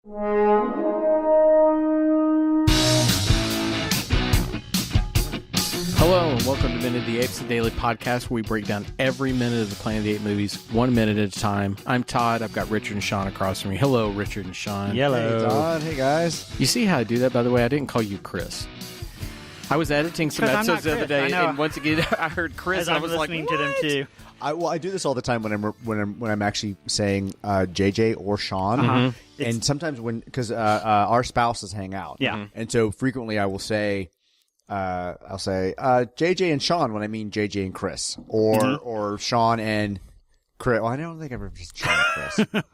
Hello and welcome to Minute of the Apes, the daily podcast where we break down every minute of the Planet of the Apes movies, 1 minute at a time. I'm Todd. I've got Richard and Sean across from me. Hello, Richard and Sean. Hello. Hey, Todd. Hey, guys. You see how I do that, by the way? I didn't call you Chris. I was editing some episodes the other day, and once again, I heard Chris, and I was listening like, to them too. I do this all the time when I'm actually saying JJ or Sean, and sometimes because our spouses hang out, and so frequently I will say. I'll say JJ and Sean when I mean JJ and Chris, or Sean and Chris. Well, I don't think I've ever just Sean and Chris, but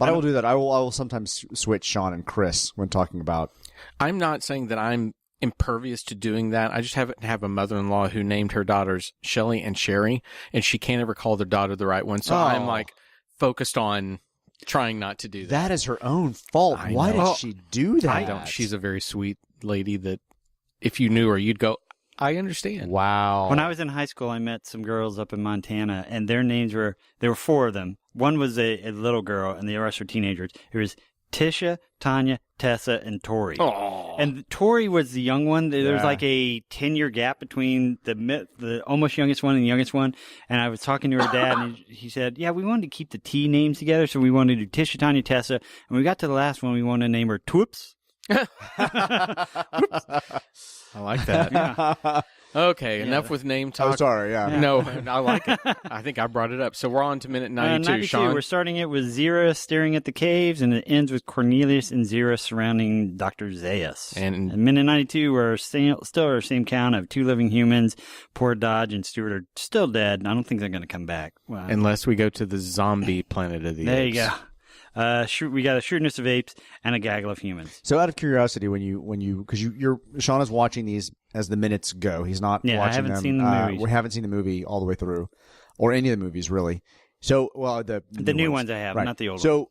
I will do that. I will sometimes switch Sean and Chris when talking about. I'm not saying that I'm impervious to doing that. I just happen to have a mother-in-law who named her daughters Shelly and Sherry, and she can't ever call their daughter the right one. So I'm like focused on trying not to do that. That is her own fault. Why did she do that? I don't. She's a very sweet lady that. If you knew her, you'd go, I understand. Wow. When I was in high school, I met some girls up in Montana, and their names there were four of them. One was a little girl, and the rest were teenagers. It was Tisha, Tanya, Tessa, and Tori. Aww. And Tori was the young one. There was like a 10-year gap between the almost youngest one and the youngest one. And I was talking to her dad, and he said, yeah, we wanted to keep the T names together, so we wanted to do Tisha, Tanya, Tessa. And when we got to the last one, we wanted to name her Twoops. I like that. Yeah. Okay, enough with name talk. Oh, sorry, yeah. No, I like it. I think I brought it up. So we're on to minute 92, Sean. We're starting it with Zira staring at the caves, and it ends with Cornelius and Zira surrounding Dr. Zaius. And in minute 92, we're still our same count of two living humans. Poor Dodge and Stewart are still dead. I don't think they're going to come back. Well, unless we go to the zombie planet of the apes. There you go. We got a shrewdness of apes and a gaggle of humans. So, out of curiosity, because Sean is watching these as the minutes go. He's not watching them. I haven't seen the movies. We haven't seen the movie all the way through, or any of the movies really. So, well, the new ones I have, not the old ones. So,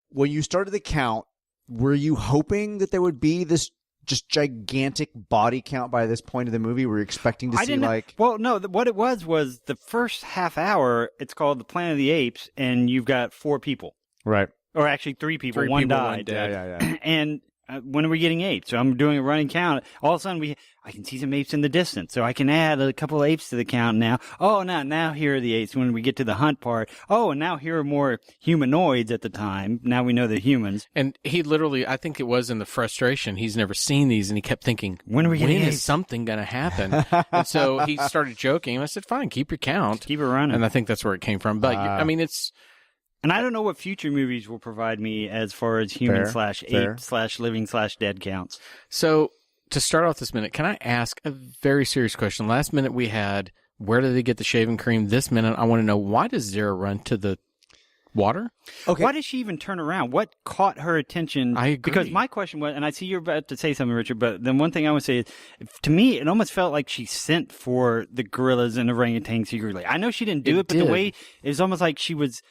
when you started the count, were you hoping that there would be this just gigantic body count by this point of the movie? Were you expecting to see like? Well, no. What it was the first half hour. It's called the Planet of the Apes, and you've got four people. Right. Or actually three people. One died. Yeah. And when are we getting apes? So I'm doing a running count. All of a sudden, I can see some apes in the distance. So I can add a couple of apes to the count now. Oh, now here are the apes when we get to the hunt part. Oh, and now here are more humanoids at the time. Now we know they're humans. And he literally, I think it was in the frustration, he's never seen these, and he kept thinking, when is something going to happen? And so he started joking, and I said, fine, keep your count. Keep it running. And I think that's where it came from. But, I mean, it's... And I don't know what future movies will provide me as far as human/ape/living/dead counts. So, to start off this minute, can I ask a very serious question? Last minute we had, where do they get the shaving cream? This minute, I want to know, why does Zara run to the water? Okay. Why does she even turn around? What caught her attention? I agree. Because my question was, and I see you're about to say something, Richard, but then one thing I would say is, to me, it almost felt like she sent for the gorillas and orangutans secretly. I know she didn't do it, but the way, it was almost like she was...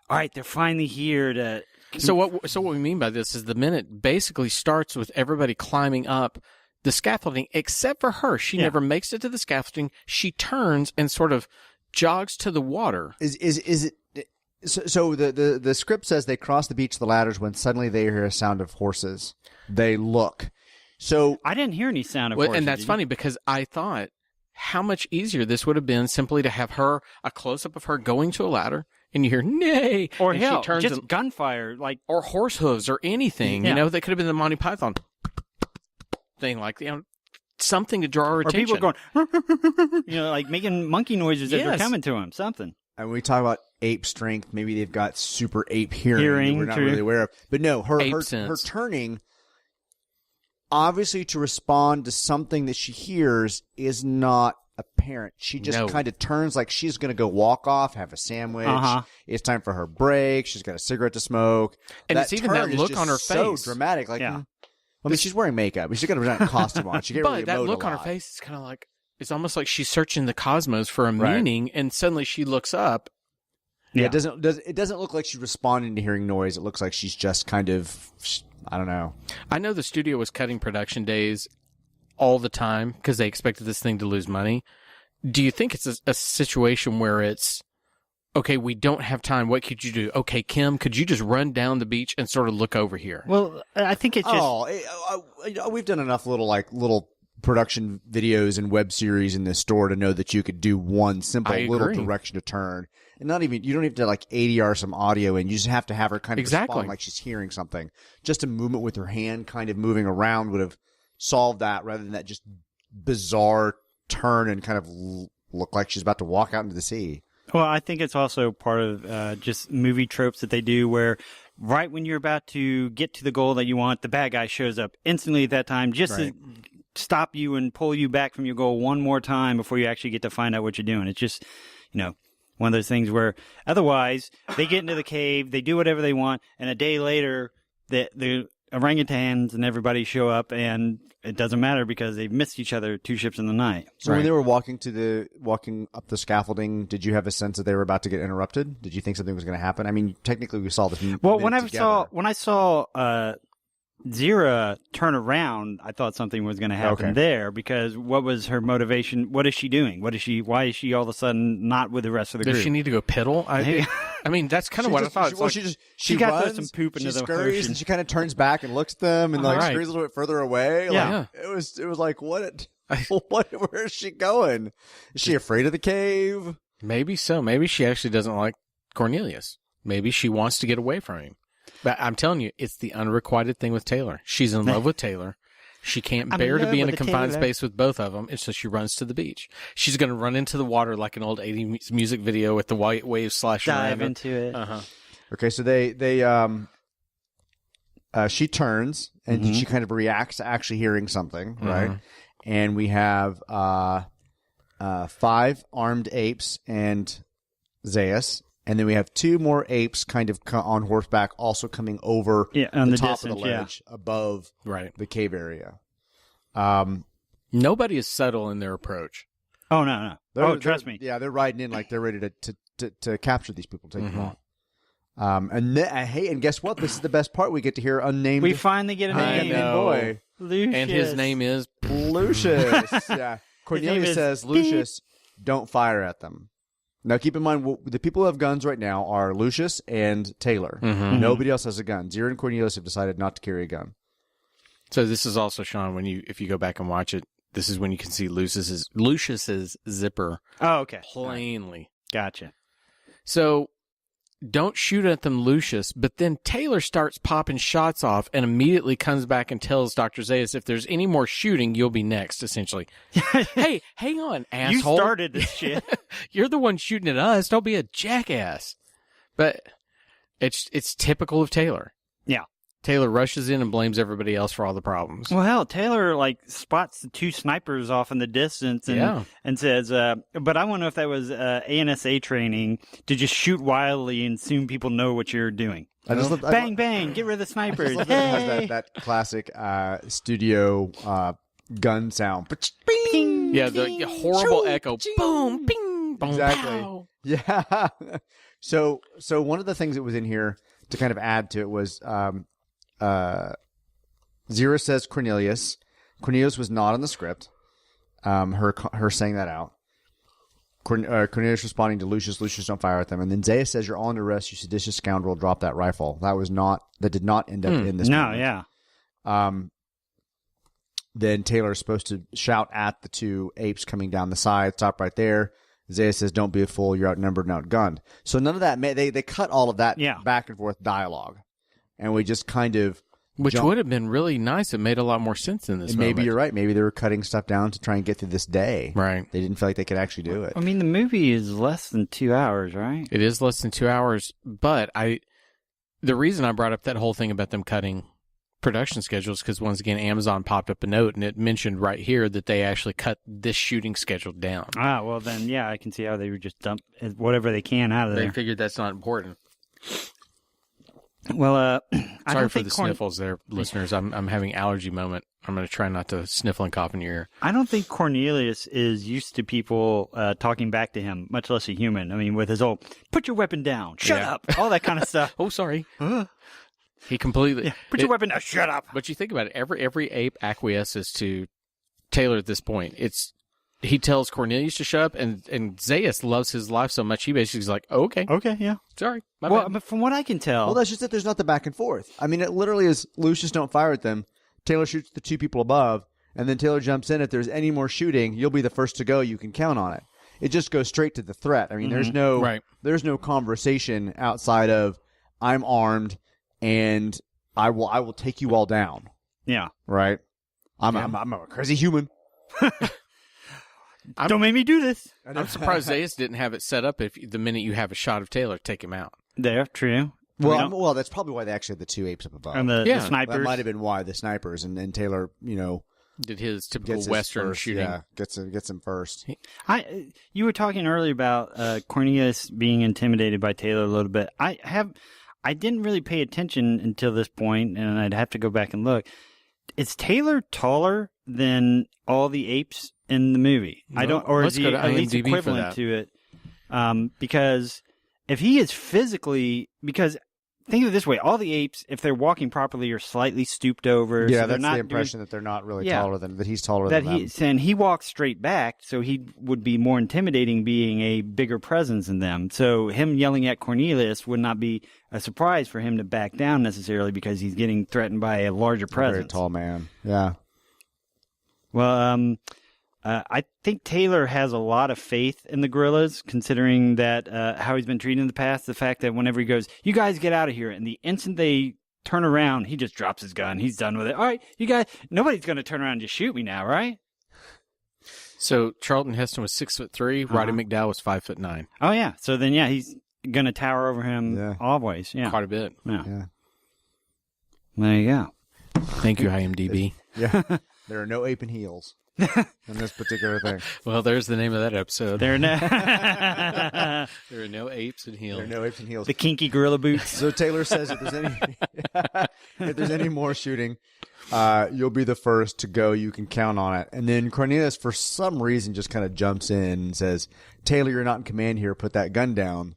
All right, they're finally here to... So what we mean by this is the minute basically starts with everybody climbing up the scaffolding, except for her. She never makes it to the scaffolding. She turns and sort of jogs to the water. Is it... So the script says they cross the beach of the ladders when suddenly they hear a sound of horses. They look. So I didn't hear any sound of horses. And that's funny because I thought how much easier this would have been simply to have a close-up of her going to a ladder. And you hear, nay. Or and hell, she turns just gunfire. Or horse hooves or anything. Yeah. You know, that could have been the Monty Python thing. Like, something to draw our attention. Or people going, like making monkey noises as they're coming to them. Something. And when we talk about ape strength, maybe they've got super ape hearing that we're not really aware of. But no, her turning, obviously to respond to something that she hears is not apparent. She just kind of turns like she's going to go walk off, have a sandwich. It's time for her break. She's got a cigarette to smoke. And it's even that look on her face. So dramatic. Like, I mean, she's wearing makeup. She's got a costume on. She can't really emote that look on her face is kind of like, it's almost like she's searching the cosmos for a meaning, and suddenly she looks up. Yeah, it doesn't look like she's responding to hearing noise. It looks like she's just kind of, I don't know. I know the studio was cutting production days all the time because they expected this thing to lose money. Do you think it's a situation where it's okay, we don't have time. What could you do? Okay, Kim, could you just run down the beach and sort of look over here? Well, I think it's just... we've done enough little production videos and web series in this store to know that you could do one simple little direction to turn. And you don't have to like ADR some audio in. You just have to have her kind of respond like she's hearing something. Just a movement with her hand kind of moving around would have solved that rather than that just bizarre turn and kind of look like she's about to walk out into the sea. Well, I think it's also part of just movie tropes that they do where right when you're about to get to the goal that you want, the bad guy shows up instantly at that time just to stop you and pull you back from your goal one more time before you actually get to find out what you're doing. It's just, one of those things where otherwise they get into the cave, they do whatever they want, and a day later the orangutans and everybody show up and it doesn't matter because they've missed each other 2 ships in the night. So when they were walking up the scaffolding, did you have a sense that they were about to get interrupted? Did you think something was going to happen? I mean, technically we saw this. Well, when I saw Zira turn around, I thought something was going to happen there because what was her motivation? What is she doing? Why is she all of a sudden not with the rest of the group? Does she need to go piddle? I mean, that's kind of what I thought. She got runs, some poop into the scurries, ocean. and she kind of turns back and looks at them and scurries a little bit further away. Like, it was like, what? Where is she going? Is she afraid of the cave? Maybe so. Maybe she actually doesn't like Cornelius. Maybe she wants to get away from him. But I'm telling you, it's the unrequited thing with Taylor. She's in love with Taylor. She can't bear to be in a confined space with both of them, and so she runs to the beach. She's going to run into the water like an old 80s music video with the white waves slashing dive into it. Okay, so she turns, and she kind of reacts to actually hearing something, right? And we have 5 armed apes and Zaius. And then we have 2 more apes kind of on horseback also coming over on the the top distance, of the ledge above the cave area. Nobody is subtle in their approach. Oh, no. Trust me. Yeah, they're riding in like they're ready to capture these people, take them on. And guess what? This is the best part. We get to hear unnamed. We finally get a name. Boy. Lucius. And his name is Lucius. Yeah. Cornelius says, Lucius, don't fire at them. Now, keep in mind, the people who have guns right now are Lucius and Taylor. Nobody else has a gun. Zira and Cornelius have decided not to carry a gun. So this is also, Sean, if you go back and watch it, this is when you can see Lucius's zipper. Oh, okay. Plainly. Gotcha. So don't shoot at them, Lucius, but then Taylor starts popping shots off and immediately comes back and tells Dr. Zaius, if there's any more shooting, you'll be next, essentially. Hey, hang on, asshole. You started this shit. You're the one shooting at us. Don't be a jackass. But it's typical of Taylor. Yeah. Taylor rushes in and blames everybody else for all the problems. Well, hell, Taylor spots the 2 snipers off in the distance and says, but I want to know if that was ANSA training to just shoot wildly and soon people know what you're doing. Bang, bang, get rid of the snipers. It has that classic studio gun sound. Bing, yeah, the horrible echo. Boom, bing, boom, exactly. Pow. Yeah. So one of the things that was in here to kind of add to it was Zira says Cornelius. Cornelius was not on the script. Her saying that out. Cornelius responding to Lucius. Lucius, don't fire at them. And then Zaius says, "You're on arrest, you seditious scoundrel. Drop that rifle." That did not end up in this. No, moment. yeah. Then Taylor is supposed to shout at the 2 apes coming down the side. Stop right there. Zaius says, "Don't be a fool. You're outnumbered and outgunned." So none of that. They cut all of that back and forth dialogue. And we just kind of... Which would have been really nice. It made a lot more sense in this moment. Maybe you're right. Maybe they were cutting stuff down to try and get through this day. Right. They didn't feel like they could actually do it. I mean, the movie is less than 2 hours, right? It is less than 2 hours. But the reason I brought up that whole thing about them cutting production schedules because, once again, Amazon popped up a note and it mentioned right here that they actually cut this shooting schedule down. Ah, well, then, yeah, I can see how they would just dump whatever they can out of there. They figured that's not important. Well, sorry for the sniffles there, listeners. I'm having allergy moment. I'm going to try not to sniffle and cough in your ear. I don't think Cornelius is used to people talking back to him, much less a human. I mean, with his old, put your weapon down, shut up, all that kind of stuff. Oh, sorry. He completely... put your weapon down, shut up. But you think about it, every ape acquiesces to Taylor at this point. It's he tells Cornelius to shut up, and Zaius loves his life so much he basically is like, okay, yeah, sorry, my well, bad. but from what I can tell, Well, that's just it. There's not the back and forth. I mean, it literally is Lucius don't fire at them. Taylor shoots the 2 people above, and then Taylor jumps in. If there's any more shooting, you'll be the first to go. You can count on it. It just goes straight to the threat. I mean, there's no conversation outside of I'm armed and I will take you all down. Yeah. Right. I'm a crazy human. Don't make me do this. I'm surprised Zaius didn't have it set up. If the minute you have a shot of Taylor, take him out. There, true. Well, that's probably why they actually had the 2 apes up above. And the snipers. That might have been why the snipers and Taylor, did his typical Western shooting. Yeah, gets him first. You were talking earlier about Cornelius being intimidated by Taylor a little bit. I didn't really pay attention until this point, and I'd have to go back and look. Is Taylor taller than all the apes in the movie? No. I don't, or Let's is he go to at least IMDb equivalent to it? Because if he is physically, because think of it this way: all the apes, if they're walking properly, are slightly stooped over. Yeah, so that's the impression that they're not really taller than that. He's taller than them. And he walks straight back, so he would be more intimidating, being a bigger presence than them. So him yelling at Cornelius would not be a surprise for him to back down necessarily, because he's getting threatened by a larger presence. Very tall man. Yeah. Well, I think Taylor has a lot of faith in the gorillas, considering that how he's been treated in the past. The fact that whenever he goes, "You guys get out of here," and the instant they turn around, he just drops his gun. He's done with it. All right, you guys, nobody's going to turn around and just shoot me now, right? So Charlton Heston was 6'3", Roddy McDowell was 5'9". Oh yeah. So then, yeah, he's going to tower over him always. Yeah, quite a bit. Yeah. There you go. Thank you, IMDb. Yeah. There are no ape in heels in this particular thing. Well, there's the name of that episode. There are no apes in heels. There are no apes in heels. The kinky gorilla boots. So Taylor says if there's any more shooting, you'll be the first to go. You can count on it. And then Cornelius, for some reason, just kind of jumps in and says, "Taylor, you're not in command here. Put that gun down."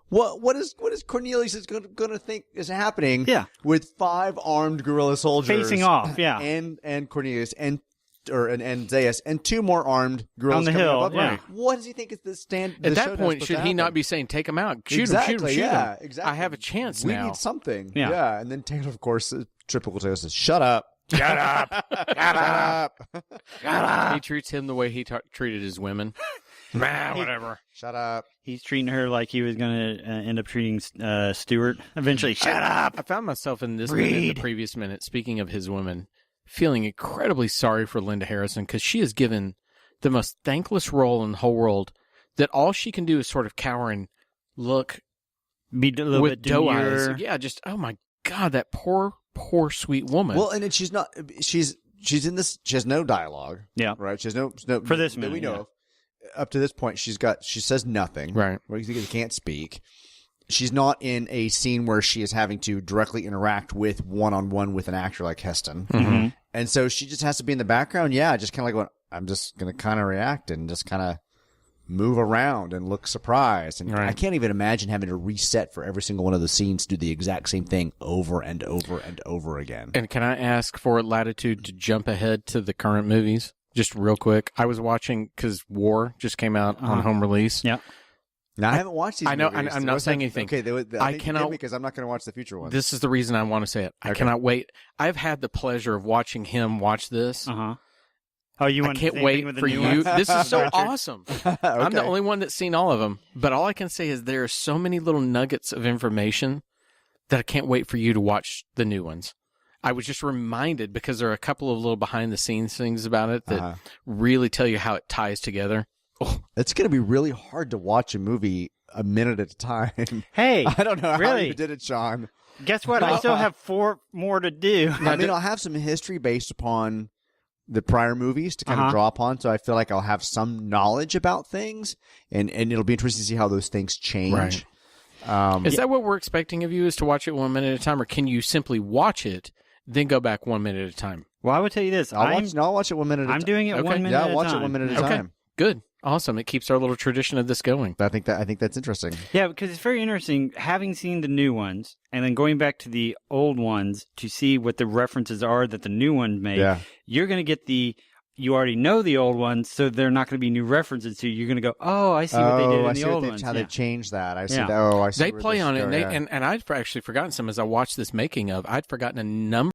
What is Cornelius going to think is happening? Yeah. With 5 armed guerrilla soldiers facing off. Yeah. And Cornelius and Zaius and 2 more armed guerrillas on the coming hill. up. Yeah. What does he think is the stand? At that point, should he not be saying, "Take him out, shoot him, shoot him"? Yeah, exactly. I have a chance we now. We need something. Yeah. And then Taylor, of course, typical Taylor says, "Shut up." Shut up! Shut up! Shut up! He treats him the way he treated his women. Whatever. Shut up. He's treating her like he was going to end up treating Stuart eventually. Shut up! I found myself in this minute, in the previous minute, speaking of his women, feeling incredibly sorry for Linda Harrison, because she is given the most thankless role in the whole world, that all she can do is sort of cower and look be a little with bit doe demure. eyes. Yeah, just, oh my God, that poor sweet woman. Well, and then she's in this, she has no dialogue. Yeah. Right? She has no for this that minute, we know of. Up to this point, she says nothing. Right. She can't speak. She's not in a scene where she is having to directly interact with one-on-one with an actor like Heston. Mm-hmm. And so she just has to be in the background. Yeah, just kind of like going, I'm just going to kind of react and just kind of move around and look surprised. And I can't even imagine having to reset for every single one of the scenes to do the exact same thing over and over and over again. And can I ask for latitude to jump ahead to the current movies? Just real quick. I was watching, because War just came out on home release. Yeah. Now, I haven't watched these movies. I'm not saying anything. Okay, I cannot, because I'm not going to watch the future ones. This is the reason I want to say it. I cannot wait. I've had the pleasure of watching him watch this. Uh-huh. Oh, you want? I can't wait for you. This is so awesome. Okay. I'm the only one that's seen all of them, but all I can say is there are so many little nuggets of information that I can't wait for you to watch the new ones. I was just reminded, because there are a couple of little behind-the-scenes things about it that really tell you how it ties together. Oh. It's going to be really hard to watch a movie a minute at a time. Hey, I don't know how really? you did it, Sean. Guess what? I still have 4 more to do. I mean, I'll have some history based upon the prior movies to kind of draw upon, so I feel like I'll have some knowledge about things, and it'll be interesting to see how those things change. Right. Is that what we're expecting of you, is to watch it 1 minute at a time, or can you simply watch it, then go back 1 minute at a time? Well, I would tell you this. I'll watch it 1 minute at a time. I'm doing it 1 minute at a time. Yeah, I'll watch it 1 minute at a time. Good. Awesome. It keeps our little tradition of this going. I think that's interesting. Yeah, because it's very interesting having seen the new ones and then going back to the old ones to see what the references are that the new ones made. Yeah. You're going to get you already know the old ones, so they're not going to be new references to you. You're going to go, oh, I see what they did in the old ones. How they changed that. I see Yeah. that. Oh, I see. They play on it, and I'd actually forgotten some as I watched this making of. I'd forgotten a number